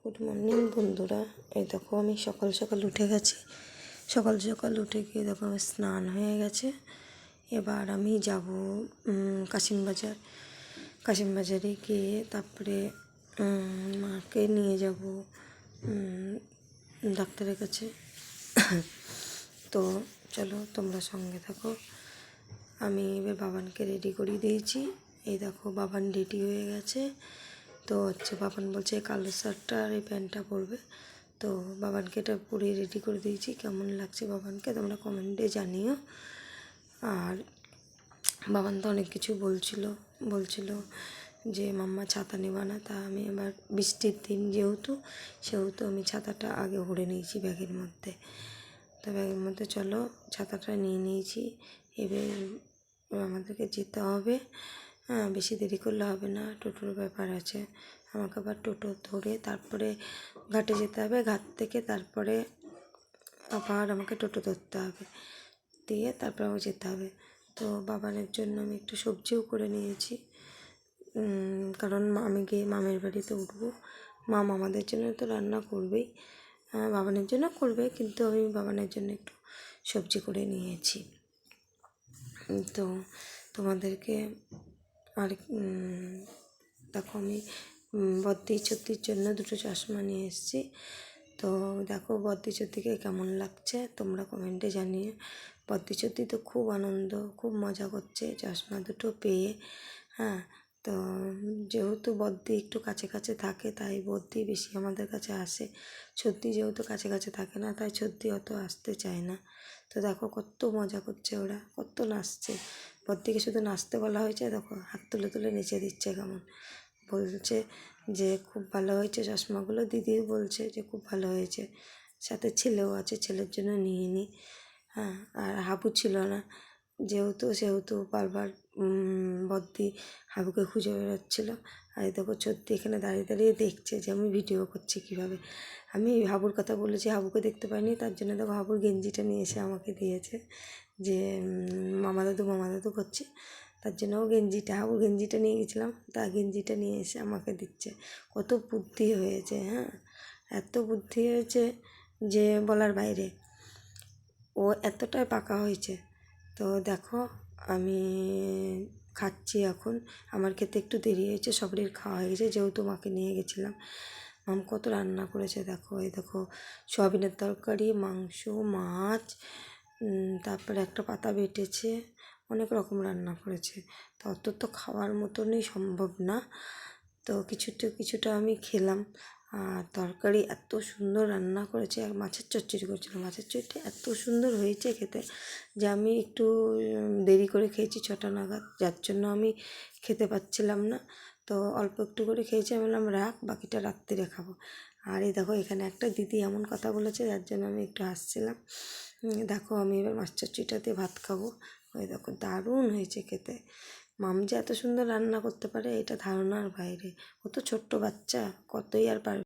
Good morning বন্ধুরা। এই দেখো আমি সকাল সকাল উঠে গেছি। সকাল সকাল উঠে গিয়ে দেখো আমার স্নান হয়ে গেছে। এবার আমি যাব কাশিমবাজারে গিয়ে তারপরে মাকে নিয়ে যাব ডাক্তারের কাছে। তো চলো তোমরা সঙ্গে থাকো। আমি এবার বাবানকে রেডি করিয়ে দিয়েছি। এই দেখো বাবান রেডি হয়ে গেছে। তো বাবান বলছে কালো শার্টটা আর এই প্যান্টটা পরবে। তো বাবানকে এটা পরিয়ে রেডি করে দিয়েছি। কেমন লাগছে বাবানকে তোমরা কমেন্টে জানিও। আর বাবান তো অনেক কিছু বলছিল যে মাম্মা ছাতা নেবা না। তা আমি আবার বৃষ্টির দিন সেহেতু আমি ছাতাটা আগে ভরে নিয়েছি ব্যাগের মধ্যে। তো ব্যাগের মধ্যে চলো ছাতাটা নিয়ে নিয়েছি। এবার আমাদেরকে যেতে হবে। বেশি দেরি করলে হবে না, টোটোর ব্যাপার আছে। আমাকে আবার টোটো ধরে তারপরে ঘাটে যেতে হবে। ঘাট থেকে তারপরে আবার আমাকে টোটো ধরতে হবে, দিয়ে তারপর আমাকে যেতে হবে। তো বাবানের জন্য আমি একটু সবজিও করে নিয়েছি, কারণ আমি গিয়ে মামের বাড়িতে উঠবো। মাম আমাদের জন্য তো রান্না করবেই, বাবানের জন্য করবে, কিন্তু আমি বাবানের জন্য একটু সবজি করে নিয়েছি। তো তোমাদেরকে আর দেখো আমি বদ্দি চদ্দির জন্য দুটো চশমা নিয়ে এসেছি। তো দেখো বদ্দি চদ্দিকে কেমন লাগছে তোমরা কমেন্টে জানিয়ে। বদ্দি চদ্দি তো খুব আনন্দ, খুব মজা করছে চশমা দুটো পেয়ে। তো যেহেতু বদ্দি একটু কাছে কাছে থাকে তাই বদ্দি বেশি আমাদের কাছে আসে। ছদ্দি যেহেতু কাছে কাছে থাকে না তাই ছদ্দি অত আসতে চায় না। তো দেখো কত মজা করছে ওরা, কত নাচছে। বদ্দিকে শুধু নাচতে বলা হয়েছে, দেখো হাত তুলে তুলে নেচে দিচ্ছে কেমন। বলছে যে খুব ভালো হয়েছে চশমাগুলো। দিদিও বলছে যে খুব ভালো হয়েছে। সাথে ছেলেও আছে, ছেলের জন্য নিয়ে নিই। আর হাবু ছিল না সেহেতু বারবার বদ্দি হাবুকে খুঁজে বেড়াচ্ছিলো। আর দেখো সত্যি এখানে দাঁড়িয়ে দাঁড়িয়ে দেখছে যে আমি ভিডিও করছি কীভাবে। আমি হাবুর কথা বলেছি, হাবুকে দেখতে পাইনি, তার জন্য দেখো হাবুর গেঞ্জিটা নিয়ে এসে আমাকে দিয়েছে যে মামা দাদু করছে। তার জন্য হাবুর গেঞ্জিটা নিয়ে গেছিলাম, তা গেঞ্জিটা নিয়ে এসে আমাকে দিচ্ছে। কত বুদ্ধি হয়েছে, এত বুদ্ধি হয়েছে যে বলার বাইরে। ও এতটাই পাকা হয়েছে। তো দেখো আমি খাচ্ছি এখন। আমার খেতে একটু দেরি হয়েছে, সবারই খাওয়া হয়ে গেছে যেহেতু মাকে নিয়ে গেছিলাম। মাম কত রান্না করেছে দেখো। এই দেখো সয়াবিনের তরকারি, মাংস, মাছ, তারপরে একটা পাতা বেটেছে, অনেক রকম রান্না করেছে। তো অত তো খাওয়ার মতনই সম্ভব না। তো কিছুটা আমি খেলাম। আর তরকারি এত সুন্দর রান্না করেছে। আর মাছের চচ্চড়ি করেছিলাম, মাছের চচ্চড়িটা এত সুন্দর হয়েছে খেতে যে আমি একটু দেরি করে খেয়েছি 6টা নাগাদ, যার জন্য আমি খেতে পাচ্ছিলাম না। তো অল্প একটু করে খেয়েছি, আমি বললাম রাখ, বাকিটা রাত্রিরে খাবো। আর এই দেখো এখানে একটা দিদি এমন কথা বলেছে যার জন্য আমি একটু হাসছিলাম। দেখো আমি এবার মাছ চচ্চড়িটা দিয়ে ভাত খাবো। ওই দেখো দারুণ হয়েছে খেতে। মাম যে এত সুন্দর রান্না করতে পারে এটা ধারণার বাইরে। ও তো ছোট্ট বাচ্চা, কতই আর পারবে।